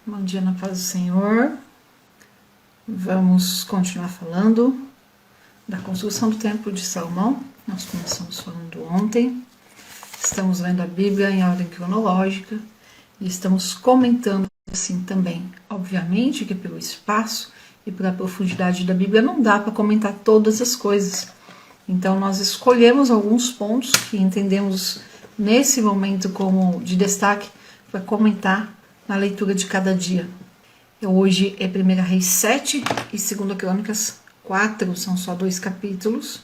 Bom dia na paz do Senhor. Vamos continuar falando da construção do Templo de Salomão. Nós começamos falando ontem. Estamos lendo a Bíblia em ordem cronológica e estamos comentando assim também. Obviamente que pelo espaço e pela profundidade da Bíblia não dá para comentar todas as coisas. Então nós escolhemos alguns pontos que entendemos nesse momento como de destaque para comentar na leitura de cada dia. Hoje é 1 Reis 7 e 2 Crônicas 4, são só 2 capítulos.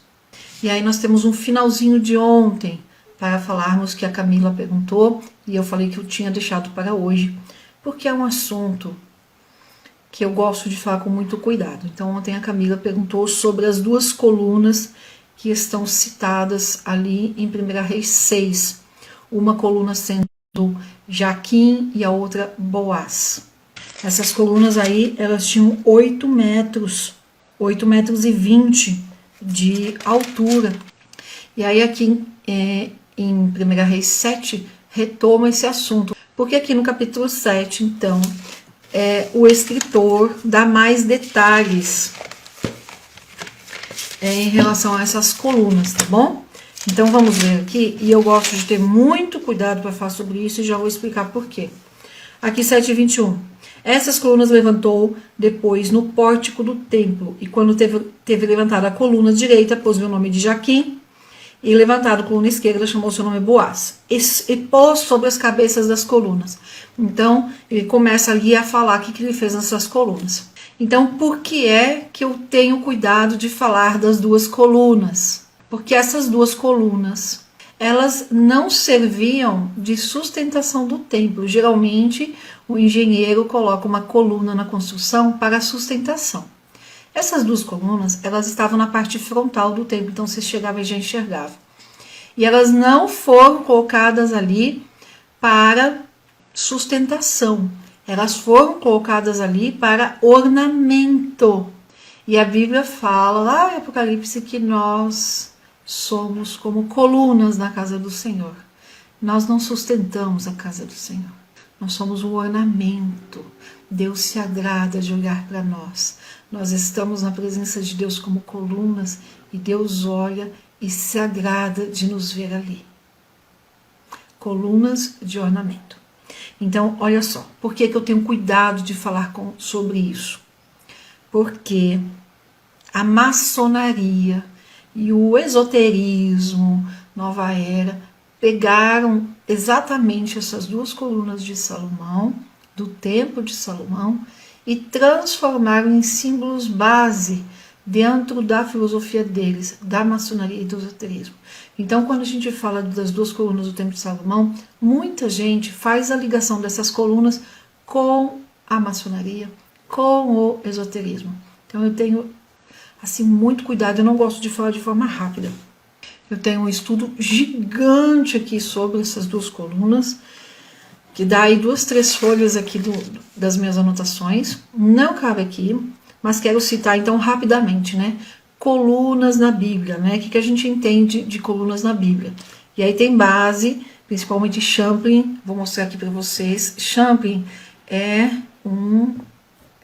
E aí nós temos um finalzinho de ontem para falarmos que a Camila perguntou e eu falei que eu tinha deixado para hoje, porque é um assunto que eu gosto de falar com muito cuidado. Então ontem a Camila perguntou sobre as duas colunas que estão citadas ali em 1 Reis 6. Uma coluna sendo Jaquim e a outra Boaz. Essas colunas aí, elas tinham 8 metros e 20 de altura. E aí aqui em 1 Reis 7 retoma esse assunto. Porque aqui no capítulo 7, então, o escritor dá mais detalhes em relação a essas colunas, tá bom? Então vamos ver aqui, e eu gosto de ter muito cuidado para falar sobre isso e já vou explicar por quê. Aqui 7:21. Essas colunas levantou depois no pórtico do templo, e quando teve levantada a coluna direita, pôs o nome de Jaquim, e levantado a coluna esquerda, chamou seu nome Boaz, e pôs sobre as cabeças das colunas. Então ele começa ali a falar o que ele fez nessas colunas. Então por que é que eu tenho cuidado de falar das duas colunas? Porque essas duas colunas, elas não serviam de sustentação do templo. Geralmente, o engenheiro coloca uma coluna na construção para sustentação. Essas duas colunas, elas estavam na parte frontal do templo, então você chegava e já enxergava. E elas não foram colocadas ali para sustentação. Elas foram colocadas ali para ornamento. E a Bíblia fala lá em Apocalipse que nós somos como colunas na casa do Senhor. Nós não sustentamos a casa do Senhor. Nós somos um ornamento. Deus se agrada de olhar para nós. Nós estamos na presença de Deus como colunas e Deus olha e se agrada de nos ver ali. Colunas de ornamento. Então, olha só, por que eu tenho cuidado de falar sobre isso? Porque a maçonaria e o esoterismo, nova era, pegaram exatamente essas duas colunas de Salomão, do templo de Salomão, e transformaram em símbolos base dentro da filosofia deles, da maçonaria e do esoterismo. Então, quando a gente fala das duas colunas do templo de Salomão, muita gente faz a ligação dessas colunas com a maçonaria, com o esoterismo. Então, eu tenho assim, muito cuidado, eu não gosto de falar de forma rápida. Eu tenho um estudo gigante aqui sobre essas duas colunas, que dá aí 2, 3 folhas aqui das minhas anotações. Não cabe aqui, mas quero citar então rapidamente, né? Colunas na Bíblia, né? O que a gente entende de colunas na Bíblia? E aí tem base, principalmente Champlin, vou mostrar aqui para vocês. Champlin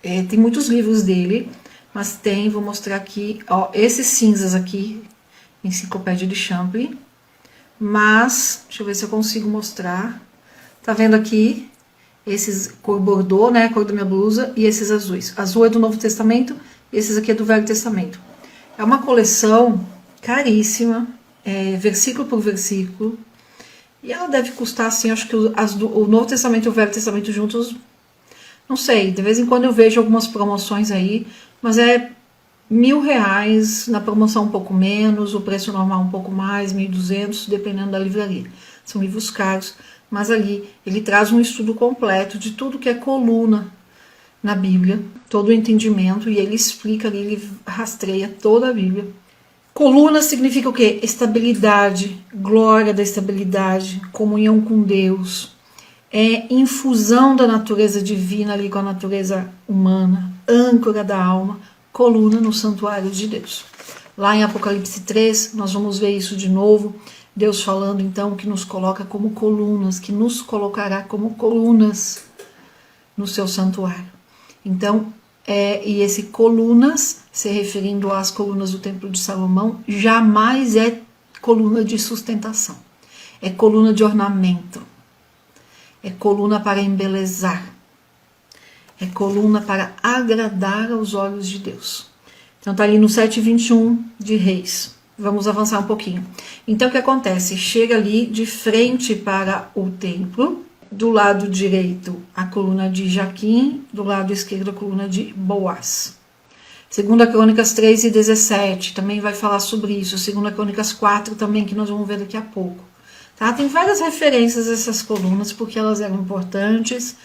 tem muitos livros dele, mas vou mostrar aqui, ó, esses cinzas aqui, Enciclopédia de Champlin, mas, deixa eu ver se eu consigo mostrar, tá vendo aqui, esses cor bordô, né, a cor da minha blusa, e esses azuis. Azul é do Novo Testamento, e esses aqui é do Velho Testamento. É uma coleção caríssima, versículo por versículo, e ela deve custar, assim, acho que o Novo Testamento e o Velho Testamento juntos, não sei, de vez em quando eu vejo algumas promoções aí, mas é R$1.000, na promoção um pouco menos, o preço normal um pouco mais, 1.200, dependendo da livraria. São livros caros, mas ali ele traz um estudo completo de tudo que é coluna na Bíblia, todo o entendimento, e ele explica ali, ele rastreia toda a Bíblia. Coluna significa o quê? Estabilidade, glória da estabilidade, comunhão com Deus, infusão da natureza divina ali com a natureza humana, âncora da alma, coluna no santuário de Deus. Lá em Apocalipse 3, nós vamos ver isso de novo, Deus falando então que nos coloca como colunas, que nos colocará como colunas no seu santuário. Então, e esse colunas, se referindo às colunas do Templo de Salomão, jamais é coluna de sustentação. É coluna de ornamento. É coluna para embelezar. É coluna para agradar aos olhos de Deus. Então tá ali no 7:21 de Reis. Vamos avançar um pouquinho. Então o que acontece? Chega ali de frente para o templo. Do lado direito, a coluna de Jaquim, do lado esquerdo, a coluna de Boaz. 2 Crônicas 3:17 também vai falar sobre isso. 2 Crônicas 4 também, que nós vamos ver daqui a pouco. Tá? Tem várias referências a essas colunas, porque elas eram importantes,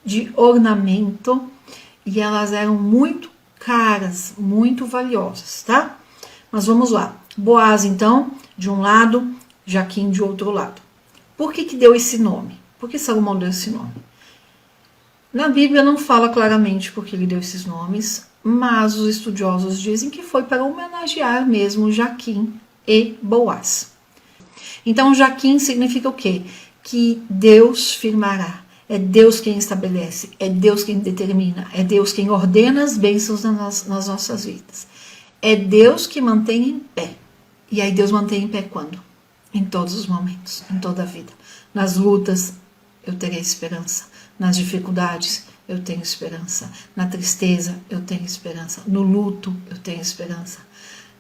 de ornamento, e elas eram muito caras, muito valiosas, tá? Mas vamos lá. Boaz, então, de um lado, Jaquim de outro lado. Por que deu esse nome? Por que Salomão deu esse nome? Na Bíblia não fala claramente por que ele deu esses nomes, mas os estudiosos dizem que foi para homenagear mesmo Jaquim e Boaz. Então, Jaquim significa o quê? Que Deus firmará. É Deus quem estabelece, é Deus quem determina, é Deus quem ordena as bênçãos nas nossas vidas. É Deus que mantém em pé. E aí Deus mantém em pé quando? Em todos os momentos, em toda a vida. Nas lutas, eu terei esperança. Nas dificuldades, eu tenho esperança. Na tristeza, eu tenho esperança. No luto, eu tenho esperança.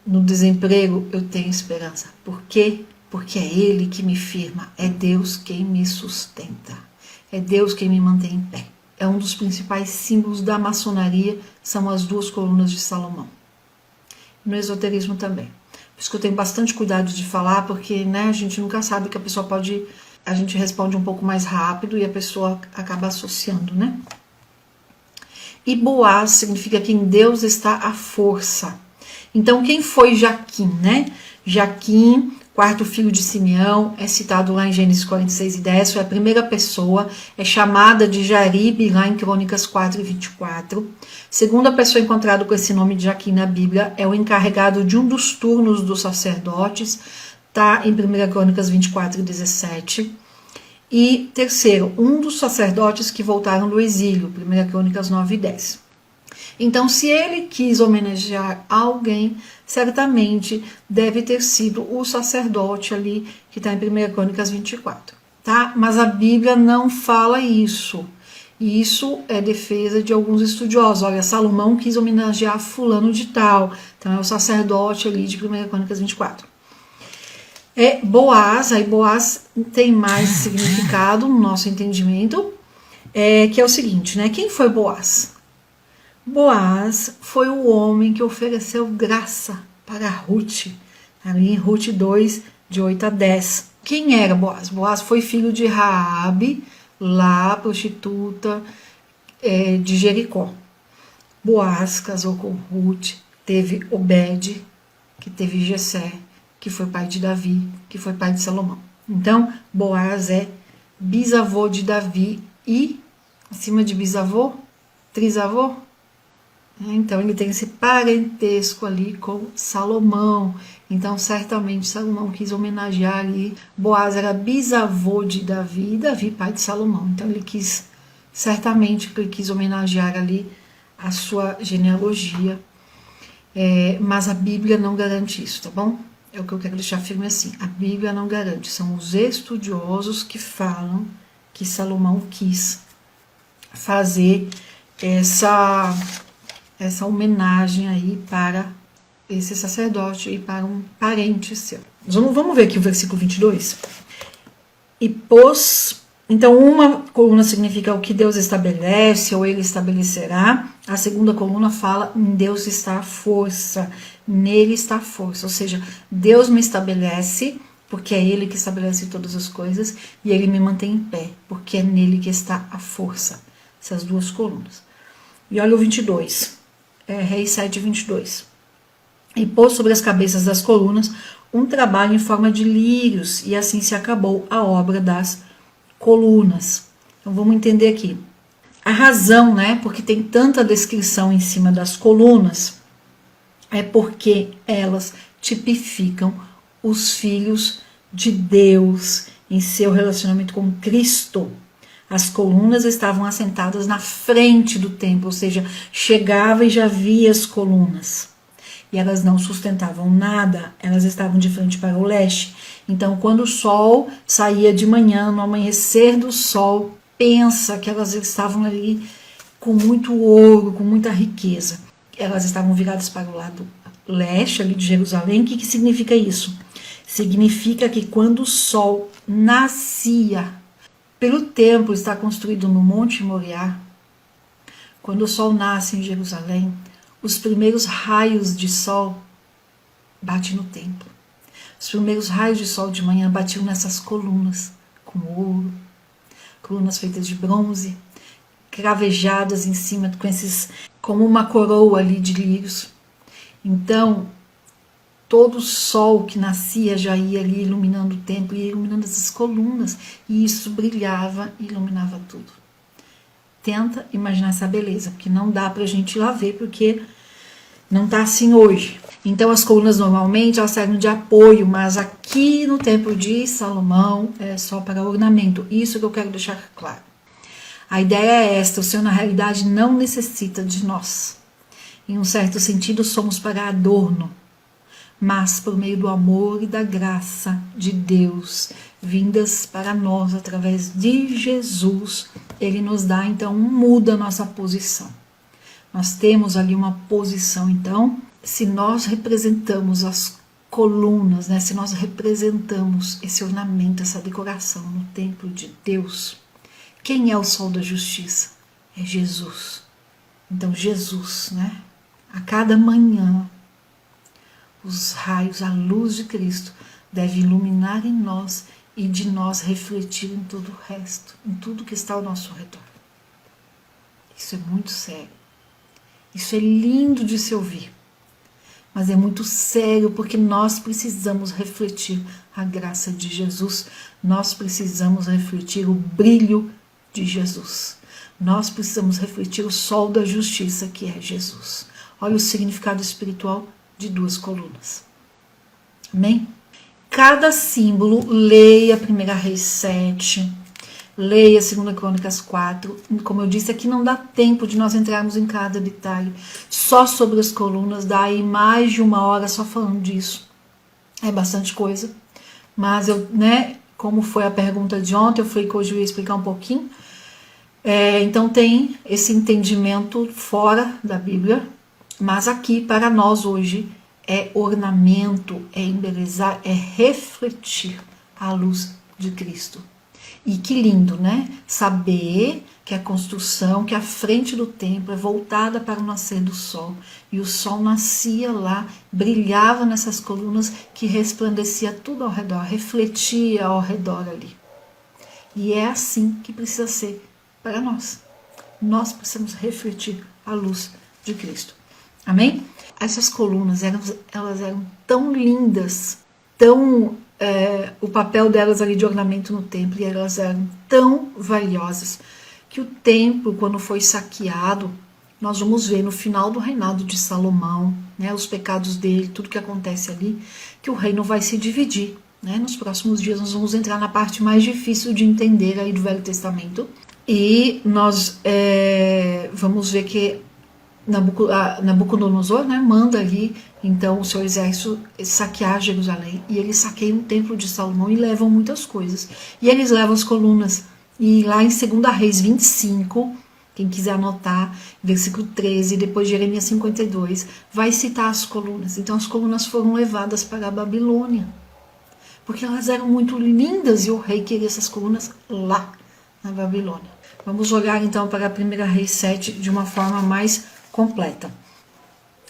No desemprego, eu tenho esperança. Por quê? Porque é Ele que me firma. É Deus quem me sustenta. É Deus quem me mantém em pé. É um dos principais símbolos da maçonaria, são as duas colunas de Salomão. No esoterismo também. Por isso que eu tenho bastante cuidado de falar, porque a gente nunca sabe que a pessoa pode... A gente responde um pouco mais rápido e a pessoa acaba associando, né? E Boaz significa que em Deus está a força. Então, quem foi Jaquim, né? Jaquim, quarto filho de Simeão, é citado lá em Gênesis 46:10, foi a primeira pessoa, é chamada de Jaribe lá em Crônicas 4:24. Segunda pessoa encontrada com esse nome de Jaquim na Bíblia é o encarregado de um dos turnos dos sacerdotes, tá em 1 Crônicas 24:17. E terceiro, um dos sacerdotes que voltaram do exílio, 1 Crônicas 9:10. Então, se ele quis homenagear alguém, certamente deve ter sido o sacerdote ali, que está em 1 Crônicas 24, tá? Mas a Bíblia não fala isso. E isso é defesa de alguns estudiosos. Olha, Salomão quis homenagear fulano de tal, então é o sacerdote ali de 1 Crônicas 24. Boaz, aí Boaz tem mais significado no nosso entendimento, que é o seguinte, né? Quem foi Boaz? Boaz foi o homem que ofereceu graça para Ruth, ali em Ruth 2, de 8 a 10. Quem era Boaz? Boaz foi filho de Raabe, lá prostituta de Jericó. Boaz casou com Ruth, teve Obed, que teve Jessé, que foi pai de Davi, que foi pai de Salomão. Então, Boaz é bisavô de Davi e, acima de bisavô, trisavô. Então, ele tem esse parentesco ali com Salomão. Então, certamente, Salomão quis homenagear ali. Boaz era bisavô de Davi e Davi, pai de Salomão. Então, certamente, ele quis homenagear ali a sua genealogia. Mas a Bíblia não garante isso, tá bom? É o que eu quero deixar firme assim. A Bíblia não garante. São os estudiosos que falam que Salomão quis fazer essa homenagem aí para esse sacerdote e para um parente seu. Vamos ver aqui o versículo 22. Então, uma coluna significa o que Deus estabelece ou ele estabelecerá. A segunda coluna fala em Deus está a força, nele está a força. Ou seja, Deus me estabelece, porque é ele que estabelece todas as coisas, e ele me mantém em pé, porque é nele que está a força. Essas duas colunas. E olha o 22. Reis 7:22. E pôs sobre as cabeças das colunas um trabalho em forma de lírios, e assim se acabou a obra das colunas. Então vamos entender aqui. A razão, porque tem tanta descrição em cima das colunas, é porque elas tipificam os filhos de Deus em seu relacionamento com Cristo. As colunas estavam assentadas na frente do templo, ou seja, chegava e já via as colunas. E elas não sustentavam nada, elas estavam de frente para o leste. Então, quando o sol saía de manhã, no amanhecer do sol, pensa que elas estavam ali com muito ouro, com muita riqueza. Elas estavam viradas para o lado leste, ali de Jerusalém. O que significa isso? Significa que quando o sol nascia, pelo templo está construído no Monte Moriá, quando o sol nasce em Jerusalém, os primeiros raios de sol batem no templo. Os primeiros raios de sol de manhã batiam nessas colunas com ouro, colunas feitas de bronze, cravejadas em cima com esses, como uma coroa ali de lírios. Então, todo o sol que nascia já ia ali iluminando o templo, ia iluminando essas colunas, e isso brilhava e iluminava tudo. Tenta imaginar essa beleza, porque não dá pra gente ir lá ver, porque não tá assim hoje. Então as colunas normalmente elas servem de apoio, mas aqui no templo de Salomão é só para ornamento. Isso que eu quero deixar claro. A ideia é esta: o Senhor na realidade não necessita de nós. Em um certo sentido somos para adorno, mas por meio do amor e da graça de Deus, vindas para nós através de Jesus, Ele nos dá, então, muda a nossa posição. Nós temos ali uma posição, então, se nós representamos as colunas, né, se nós representamos esse ornamento, essa decoração no templo de Deus, quem é o sol da justiça? É Jesus. Então, Jesus, né, a cada manhã, os raios, a luz de Cristo deve iluminar em nós e de nós refletir em todo o resto, em tudo que está ao nosso redor. Isso é muito sério. Isso é lindo de se ouvir, mas é muito sério porque nós precisamos refletir a graça de Jesus, nós precisamos refletir o brilho de Jesus, nós precisamos refletir o sol da justiça que é Jesus. Olha o significado espiritual de duas colunas. Amém? Cada símbolo, leia 1 Reis 7, leia 2 Crônicas 4. Como eu disse, aqui não dá tempo de nós entrarmos em cada detalhe. Só sobre as colunas, dá aí mais de 1 hora só falando disso. É bastante coisa. Mas eu, né, como foi a pergunta de ontem, eu falei que hoje eu ia explicar um pouquinho. Então tem esse entendimento fora da Bíblia, mas aqui para nós hoje é ornamento, é embelezar, é refletir a luz de Cristo. E que lindo, né? Saber que a construção, que a frente do templo é voltada para o nascer do sol. E o sol nascia lá, brilhava nessas colunas que resplandecia tudo ao redor, refletia ao redor ali. E é assim que precisa ser para nós. Nós precisamos refletir a luz de Cristo. Amém? Essas colunas, elas eram tão lindas, tão... o papel delas ali de ornamento no templo, e elas eram tão valiosas, que o templo, quando foi saqueado, nós vamos ver no final do reinado de Salomão, né, os pecados dele, tudo que acontece ali, que o reino vai se dividir. Né? Nos próximos dias nós vamos entrar na parte mais difícil de entender aí do Velho Testamento, e nós vamos ver que Nabucodonosor, né, manda ali então o seu exército saquear Jerusalém, e eles saqueiam o templo de Salomão e levam muitas coisas, e eles levam as colunas. E lá em 2 Reis 25, quem quiser anotar, versículo 13, depois de Jeremias 52, vai citar as colunas. Então as colunas foram levadas para a Babilônia, porque elas eram muito lindas e o rei queria essas colunas lá na Babilônia. Vamos olhar então para 1 Reis 7 de uma forma mais completa.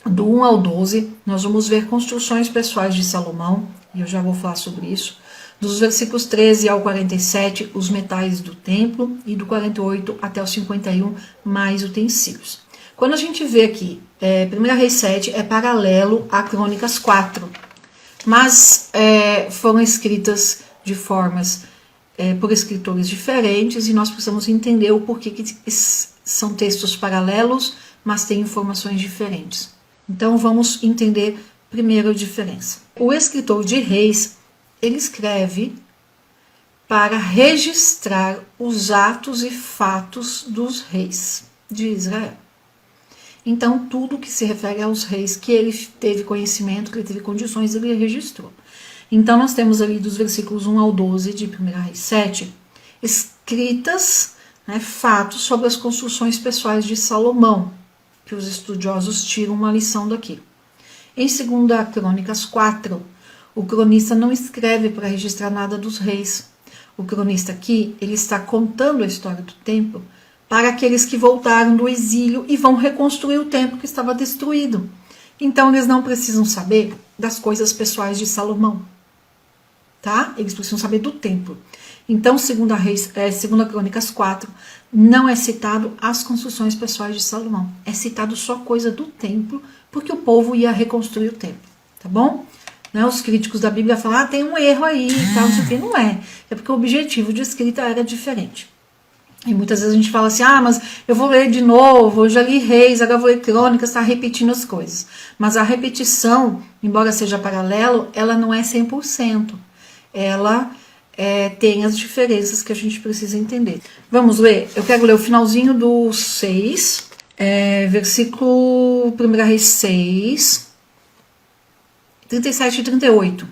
Do 1 ao 12, nós vamos ver construções pessoais de Salomão, e eu já vou falar sobre isso. Dos versículos 13 ao 47, os metais do templo, e do 48 até o 51, mais utensílios. Quando a gente vê aqui, 1 Reis 7 é paralelo a Crônicas 4, mas foram escritas de formas por escritores diferentes, e nós precisamos entender o porquê que são textos paralelos, mas têm informações diferentes. Então vamos entender primeiro a diferença. O escritor de Reis, ele escreve para registrar os atos e fatos dos reis de Israel. Então, tudo que se refere aos reis que ele teve conhecimento, que ele teve condições, ele registrou. Então, nós temos ali dos versículos 1 ao 12 de 1 Reis 7, escritas, né, fatos sobre as construções pessoais de Salomão, que os estudiosos tiram uma lição daqui. Em 2 Crônicas 4, o cronista não escreve para registrar nada dos reis. O cronista aqui, ele está contando a história do templo para aqueles que voltaram do exílio e vão reconstruir o templo que estava destruído. Então, eles não precisam saber das coisas pessoais de Salomão, tá? Eles precisam saber do templo. Então, 2 Crônicas 4, não é citado as construções pessoais de Salomão. É citado só coisa do templo, porque o povo ia reconstruir o templo, tá bom? Né, os críticos da Bíblia falam, tem um erro aí, tal, não sei o que. Não é. É porque o objetivo de escrita era diferente. E muitas vezes a gente fala assim, mas eu vou ler de novo, eu já li Reis, agora vou ler Crônicas, está repetindo as coisas. Mas a repetição, embora seja paralelo, ela não é 100%. Ela tem as diferenças que a gente precisa entender. Vamos ler? Eu quero ler o finalzinho do 6, versículo 1 Reis 6, 37 e 38.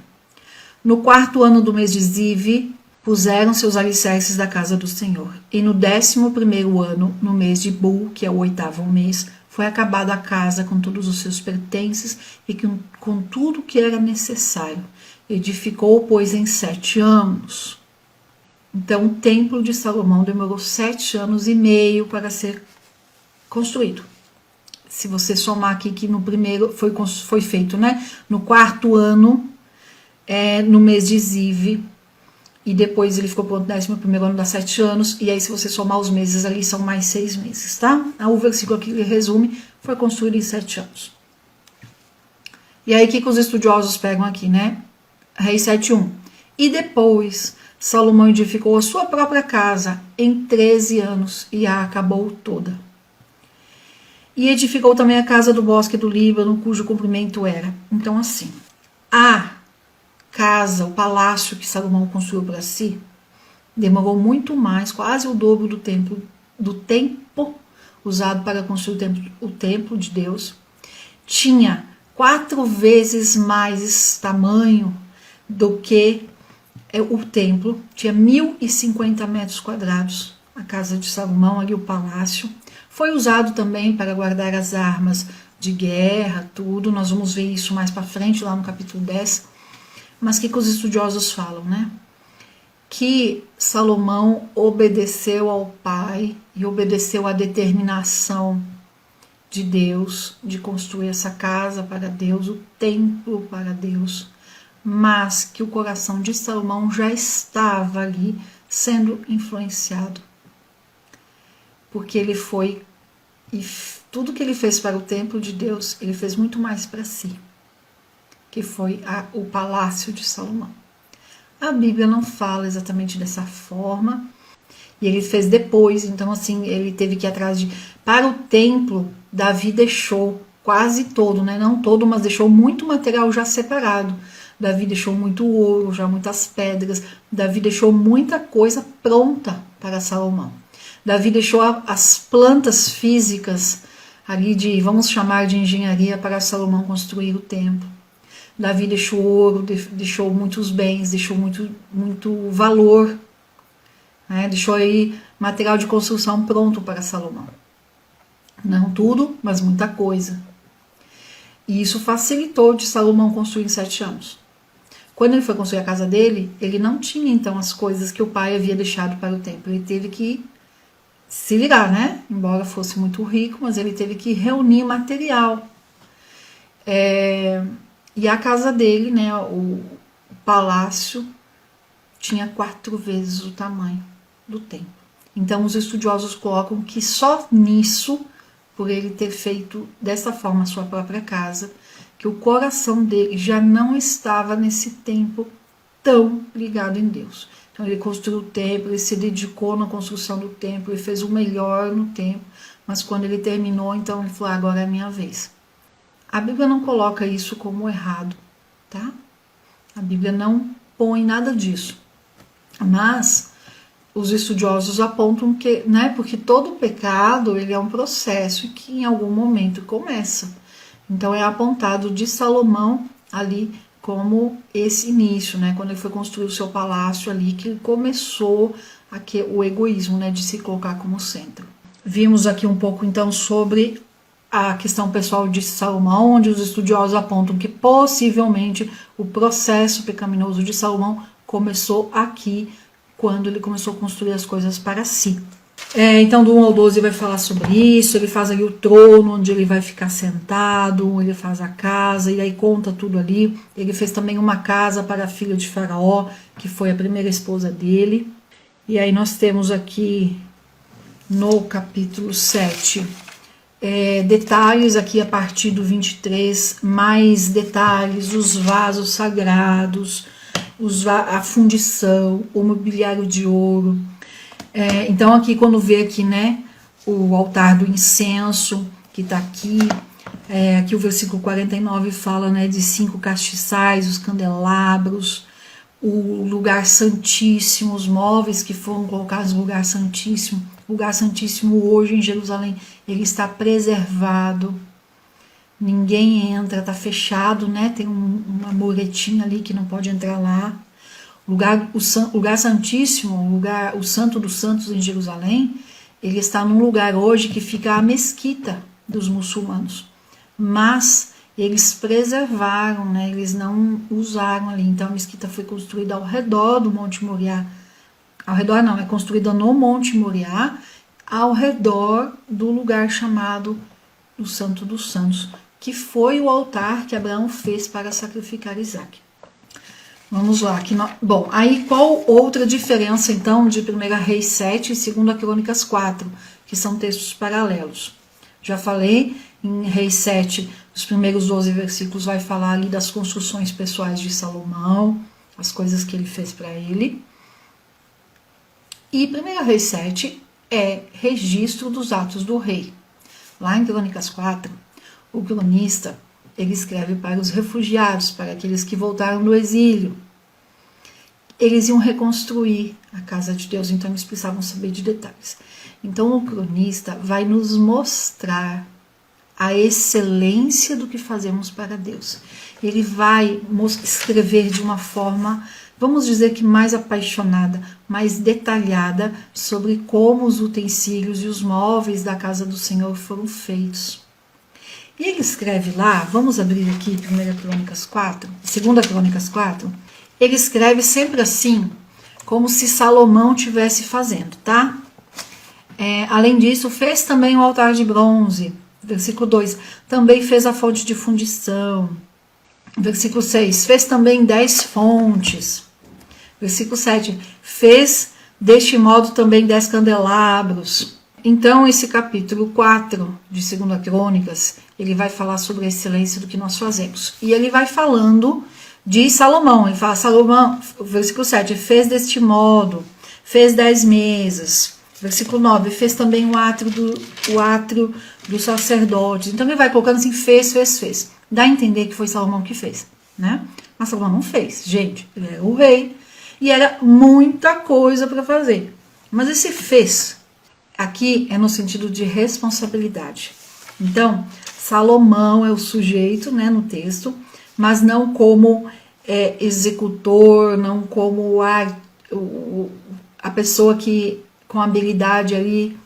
No 4º ano do mês de Zive, puseram seus alicerces da casa do Senhor. E no 11º ano, no mês de Bul, que é o 8º mês, foi acabada a casa com todos os seus pertences e com tudo que era necessário. Edificou, pois, em 7 anos. Então, o templo de Salomão demorou 7 anos e meio para ser construído. Se você somar aqui que no primeiro foi feito, né? No 4º ano, no mês de Zive, e depois ele ficou pronto no 11º ano, dá 7 anos, e aí se você somar os meses ali, são mais 6 meses, tá? O versículo aqui ele resume, foi construído em 7 anos. E aí o que os estudiosos pegam aqui, né? Reis 7:1. E depois Salomão edificou a sua própria casa em 13 anos e a acabou toda. E edificou também a casa do bosque do Líbano, cujo comprimento era. Então, assim, a casa, o palácio que Salomão construiu para si, demorou muito mais, quase o dobro do tempo usado para construir o templo de Deus. Tinha 4 vezes mais tamanho do que o templo. Tinha 1.050 metros quadrados a casa de Salomão, ali o palácio. Foi usado também para guardar as armas de guerra, tudo. Nós vamos ver isso mais para frente, lá no capítulo 10. Mas o que os estudiosos falam, né? Que Salomão obedeceu ao pai e obedeceu à determinação de Deus de construir essa casa para Deus, o templo para Deus, mas que o coração de Salomão já estava ali sendo influenciado, porque ele foi, e tudo que ele fez para o templo de Deus, ele fez muito mais para si, que foi o palácio de Salomão. A Bíblia não fala exatamente dessa forma, e ele fez depois, então assim, ele teve que ir atrás para o templo, Davi deixou quase todo, né? Não todo, mas deixou muito material já separado. Davi deixou muito ouro, já muitas pedras. Davi deixou muita coisa pronta para Salomão. Davi deixou as plantas físicas ali vamos chamar de engenharia, para Salomão construir o templo. Davi deixou ouro, deixou muitos bens, deixou muito valor, né? Deixou aí material de construção pronto para Salomão. Não tudo, mas muita coisa. E isso facilitou de Salomão construir em 7 anos. Quando ele foi construir a casa dele, ele não tinha então as coisas que o pai havia deixado para o templo. Ele teve que se virar, né? Embora fosse muito rico, mas ele teve que reunir material. E a casa dele, né, o palácio, tinha 4 vezes o tamanho do templo. Então os estudiosos colocam que só nisso, por ele ter feito dessa forma a sua própria casa, que o coração dele já não estava nesse tempo tão ligado em Deus. Então ele construiu o templo, ele se dedicou na construção do templo, ele fez o melhor no templo, mas quando ele terminou, então ele falou, agora é a minha vez. A Bíblia não coloca isso como errado, tá? A Bíblia não põe nada disso. Mas os estudiosos apontam que, né, porque todo pecado ele é um processo que em algum momento começa. Então é apontado de Salomão ali como esse início, né, quando ele foi construir o seu palácio ali, que começou aqui o egoísmo, né, de se colocar como centro. Vimos aqui um pouco então sobre a questão pessoal de Salomão, onde os estudiosos apontam que possivelmente o processo pecaminoso de Salomão começou aqui, quando ele começou a construir as coisas para si. Então do 1 ao 12 vai falar sobre isso, ele faz ali o trono onde ele vai ficar sentado, ele faz a casa, e aí conta tudo ali. Ele fez também uma casa para a filha de Faraó, que foi a primeira esposa dele. E aí nós temos aqui no capítulo 7, detalhes aqui a partir do 23, mais detalhes, os vasos sagrados, a fundição, o mobiliário de ouro. Então aqui quando vê aqui, né, o altar do incenso, que está aqui, aqui o versículo 49 fala, né, de 5 castiçais, os candelabros, o lugar santíssimo, os móveis que foram colocados no lugar santíssimo. O lugar santíssimo hoje em Jerusalém, ele está preservado, ninguém entra, está fechado, né? Tem uma muretinha ali que não pode entrar lá. O lugar santíssimo, o santo dos santos em Jerusalém, ele está num lugar hoje que fica a mesquita dos muçulmanos, mas eles preservaram, né? Eles não usaram ali. Então a mesquita foi construída ao redor do Monte Moriá. Ao redor não, é construída no Monte Moriá, ao redor do lugar chamado o Santo dos Santos, que foi o altar que Abraão fez para sacrificar Isaac. Vamos lá. Bom, aí qual outra diferença então de 1 Reis 7 e 2 Crônicas 4, que são textos paralelos? Já falei, em Reis 7, os primeiros 12 versículos vai falar ali das construções pessoais de Salomão, as coisas que ele fez para ele. E 1 Reis 7 é registro dos atos do rei. Lá em Crônicas 4, o cronista, ele escreve para os refugiados, para aqueles que voltaram do exílio. Eles iam reconstruir a casa de Deus, então eles precisavam saber de detalhes. Então o cronista vai nos mostrar a excelência do que fazemos para Deus. Ele vai escrever de uma forma, vamos dizer que mais apaixonada, mais detalhada, sobre como os utensílios e os móveis da casa do Senhor foram feitos. E ele escreve lá, vamos abrir aqui 1 Crônicas 4, 2 Crônicas 4, ele escreve sempre assim, como se Salomão estivesse fazendo, tá? Além disso, fez também o altar de bronze, versículo 2, também fez a fonte de fundição, versículo 6, fez também 10 fontes, versículo 7, fez deste modo também 10 candelabros. Então esse capítulo 4 de 2 Crônicas, ele vai falar sobre a excelência do que nós fazemos. E ele vai falando de Salomão, ele fala, Salomão, versículo 7, fez deste modo, fez 10 mesas. Versículo 9, fez também o átrio dos sacerdotes. Então ele vai colocando assim, fez. Dá a entender que foi Salomão que fez, né? Mas Salomão não fez, gente, ele era o rei e era muita coisa para fazer. Mas esse fez, aqui é no sentido de responsabilidade. Então, Salomão é o sujeito, né, no texto, mas não como executor, não como a pessoa que com habilidade ali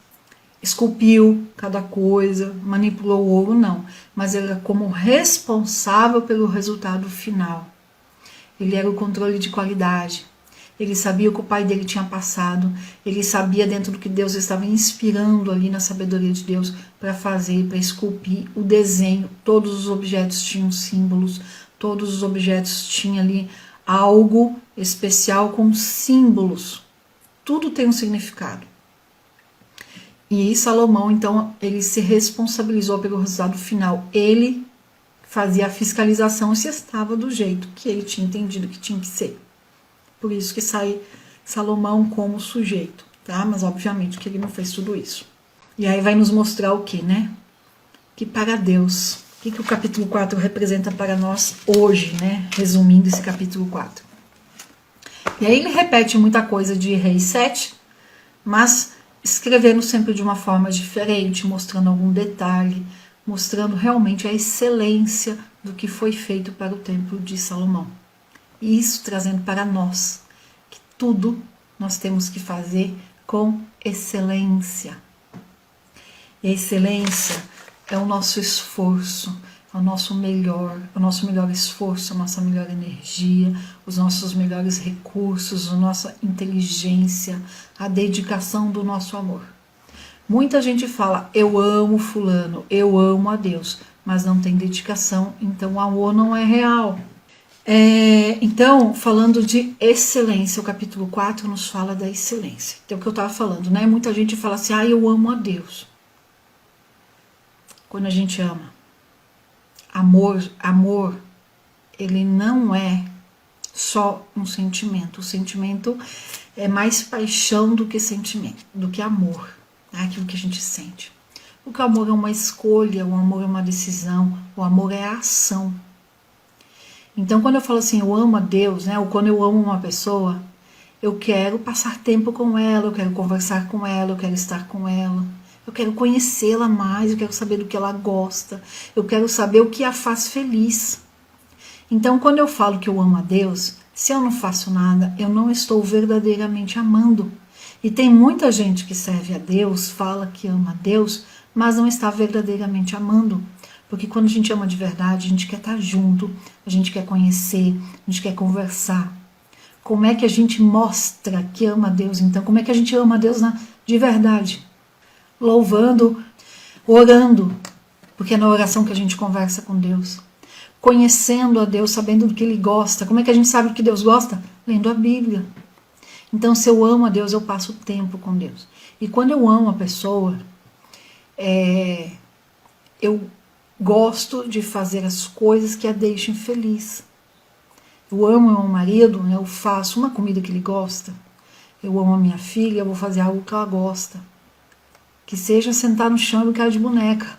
esculpiu cada coisa, manipulou o ouro, não. Mas ele era como responsável pelo resultado final. Ele era o controle de qualidade. Ele sabia o que o pai dele tinha passado. Ele sabia dentro do que Deus estava inspirando ali na sabedoria de Deus para fazer, para esculpir o desenho. Todos os objetos tinham símbolos. Todos os objetos tinham ali algo especial com símbolos. Tudo tem um significado. E Salomão, então, ele se responsabilizou pelo resultado final. Ele fazia a fiscalização se estava do jeito que ele tinha entendido que tinha que ser. Por isso que sai Salomão como sujeito, tá? Mas obviamente que ele não fez tudo isso. E aí vai nos mostrar o que, né? Que para Deus, o que o capítulo 4 representa para nós hoje, né? Resumindo esse capítulo 4. E aí ele repete muita coisa de Reis 7, mas escrevendo sempre de uma forma diferente, mostrando algum detalhe, mostrando realmente a excelência do que foi feito para o templo de Salomão. E isso trazendo para nós que tudo nós temos que fazer com excelência. E a excelência é o nosso esforço, é o nosso melhor esforço, a nossa melhor energia, os nossos melhores recursos, a nossa inteligência, a dedicação do nosso amor. Muita gente fala, eu amo fulano, eu amo a Deus, mas não tem dedicação, então o amor não é real. Então, falando de excelência, o capítulo 4 nos fala da excelência. Então, o que eu estava falando, né? Muita gente fala assim, eu amo a Deus. Quando a gente ama, amor, ele não é só um sentimento. O sentimento é mais paixão do que sentimento, do que amor, né? Aquilo que a gente sente. Porque o amor é uma escolha, o amor é uma decisão, o amor é a ação. Então, quando eu falo assim, eu amo a Deus, né? Ou quando eu amo uma pessoa, eu quero passar tempo com ela, eu quero conversar com ela, eu quero estar com ela. Eu quero conhecê-la mais, eu quero saber do que ela gosta, eu quero saber o que a faz feliz. Então, quando eu falo que eu amo a Deus, se eu não faço nada, eu não estou verdadeiramente amando. E tem muita gente que serve a Deus, fala que ama a Deus, mas não está verdadeiramente amando. Porque quando a gente ama de verdade, a gente quer estar junto, a gente quer conhecer, a gente quer conversar. Como é que a gente mostra que ama a Deus, então? Como é que a gente ama a Deus de verdade? Louvando, orando, porque é na oração que a gente conversa com Deus. Conhecendo a Deus, sabendo do que Ele gosta. Como é que a gente sabe do que Deus gosta? Lendo a Bíblia. Então, se eu amo a Deus, eu passo tempo com Deus. E quando eu amo a pessoa, eu gosto de fazer as coisas que a deixem feliz. Eu amo meu marido, né? Eu faço uma comida que ele gosta. Eu amo a minha filha, eu vou fazer algo que ela gosta. Que seja sentar no chão e brincar de boneca.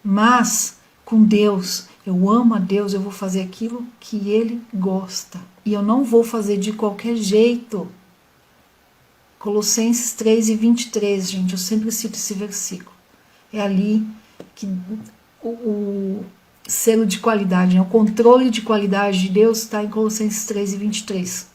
Mas, com Deus, eu amo a Deus, eu vou fazer aquilo que Ele gosta. E eu não vou fazer de qualquer jeito. Colossenses 3:23, gente, eu sempre cito esse versículo. É ali que o selo de qualidade, né? O controle de qualidade de Deus está em Colossenses 3:23.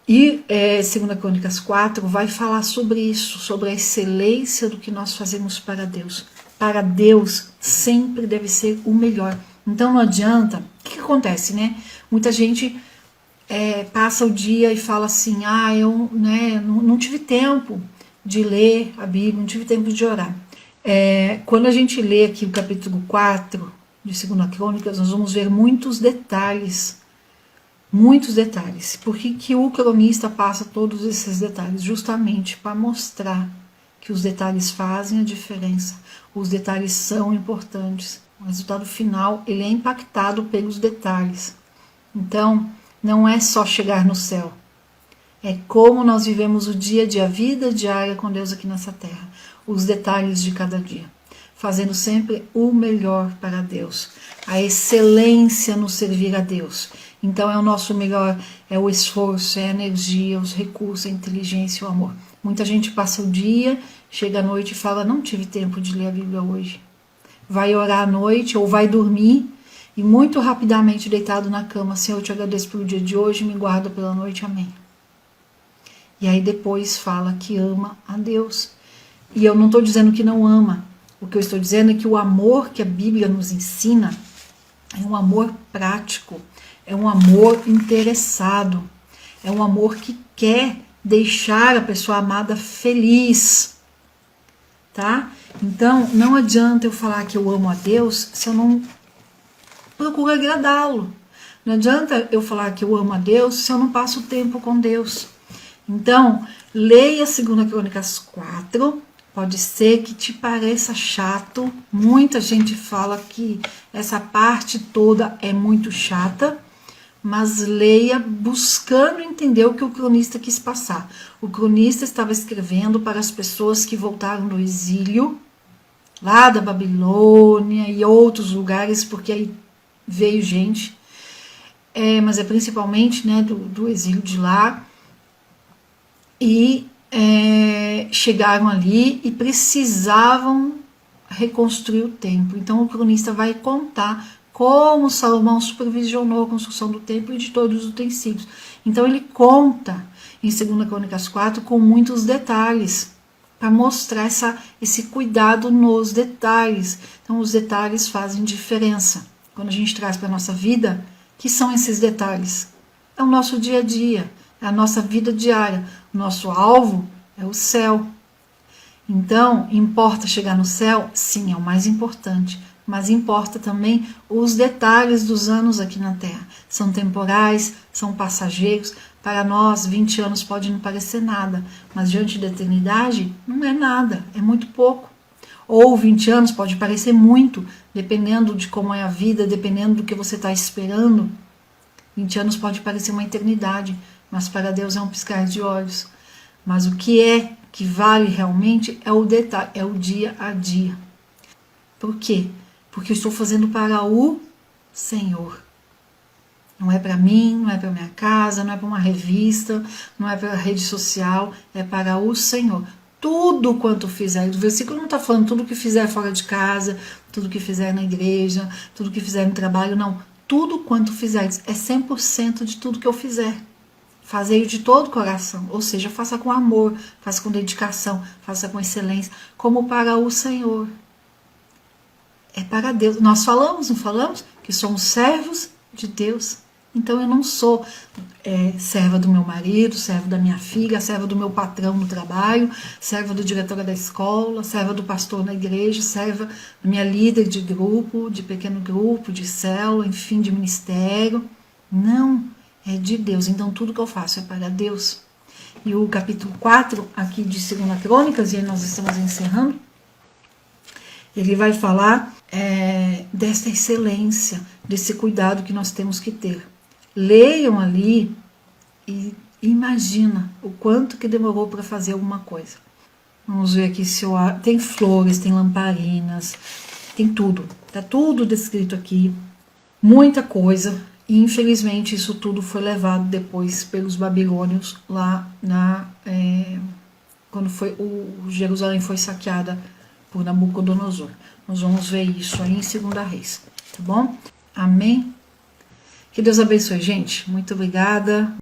E 2 Crônicas 4 vai falar sobre isso, sobre a excelência do que nós fazemos para Deus. Para Deus sempre deve ser o melhor. Então não adianta. O que acontece, né? Muita gente passa o dia e fala assim, eu não tive tempo de ler a Bíblia, não tive tempo de orar. Quando a gente lê aqui o capítulo 4 de 2 Crônicas, nós vamos ver muitos detalhes. Por que o cronista passa todos esses detalhes? Justamente para mostrar que os detalhes fazem a diferença, os detalhes são importantes. O resultado final, ele é impactado pelos detalhes. Então, não é só chegar no céu. É como nós vivemos o dia a dia, a vida diária com Deus aqui nessa terra. Os detalhes de cada dia. Fazendo sempre o melhor para Deus. A excelência no servir a Deus. Então é o nosso melhor, é o esforço, é a energia, os recursos, a inteligência e o amor. Muita gente passa o dia, chega à noite e fala, não tive tempo de ler a Bíblia hoje. Vai orar à noite ou vai dormir e muito rapidamente deitado na cama, Senhor, eu te agradeço pelo dia de hoje, me guarda pela noite, amém. E aí depois fala que ama a Deus. E eu não estou dizendo que não ama. O que eu estou dizendo é que o amor que a Bíblia nos ensina é um amor prático, é um amor interessado, é um amor que quer deixar a pessoa amada feliz, tá? Então, não adianta eu falar que eu amo a Deus se eu não procuro agradá-lo. Não adianta eu falar que eu amo a Deus se eu não passo tempo com Deus. Então, leia 2 Crônicas 4, pode ser que te pareça chato, muita gente fala que essa parte toda é muito chata, mas leia buscando entender o que o cronista quis passar. O cronista estava escrevendo para as pessoas que voltaram do exílio, lá da Babilônia e outros lugares, porque aí veio gente. mas é principalmente, né, do exílio de lá, e chegaram ali e precisavam reconstruir o templo. Então o cronista vai contar como Salomão supervisionou a construção do templo e de todos os utensílios. Então ele conta em 2 Crônicas 4 com muitos detalhes, para mostrar esse cuidado nos detalhes. Então os detalhes fazem diferença. Quando a gente traz para a nossa vida, que são esses detalhes? É o nosso dia a dia, é a nossa vida diária. O nosso alvo é o céu. Então, importa chegar no céu? Sim, é o mais importante. Mas importa também os detalhes dos anos aqui na Terra. São temporais, são passageiros. Para nós, 20 anos pode não parecer nada, mas diante da eternidade não é nada, é muito pouco. Ou 20 anos pode parecer muito, dependendo de como é a vida, dependendo do que você está esperando. 20 anos pode parecer uma eternidade, mas para Deus é um piscar de olhos. Mas o que vale realmente é o detalhe, é o dia a dia. Por quê? Porque eu estou fazendo para o Senhor. Não é para mim, não é para minha casa, não é para uma revista, não é para a rede social, é para o Senhor. Tudo quanto fizer, o versículo não está falando tudo que fizer fora de casa, tudo que fizer na igreja, tudo que fizer no trabalho, não. Tudo quanto fizer, é 100% de tudo que eu fizer. Fazei de todo o coração, ou seja, faça com amor, faça com dedicação, faça com excelência, como para o Senhor. É para Deus. Nós falamos, não falamos? Que somos servos de Deus. Então eu não sou serva do meu marido, serva da minha filha, serva do meu patrão no trabalho, serva do diretor da escola, serva do pastor na igreja, serva da minha líder de grupo, de pequeno grupo, de célula, enfim, de ministério. Não, é de Deus. Então tudo que eu faço é para Deus. E o capítulo 4 aqui de 2 Crônicas, e aí nós estamos encerrando, ele vai falar dessa excelência, desse cuidado que nós temos que ter. Leiam ali e imagina o quanto que demorou para fazer alguma coisa. Vamos ver aqui se tem flores, tem lamparinas, tem tudo. Tá tudo descrito aqui, muita coisa. E infelizmente isso tudo foi levado depois pelos babilônios lá quando Jerusalém foi saqueada por Nabucodonosor. Nós vamos ver isso aí em 2 Reis, tá bom? Amém? Que Deus abençoe, gente. Muito obrigada.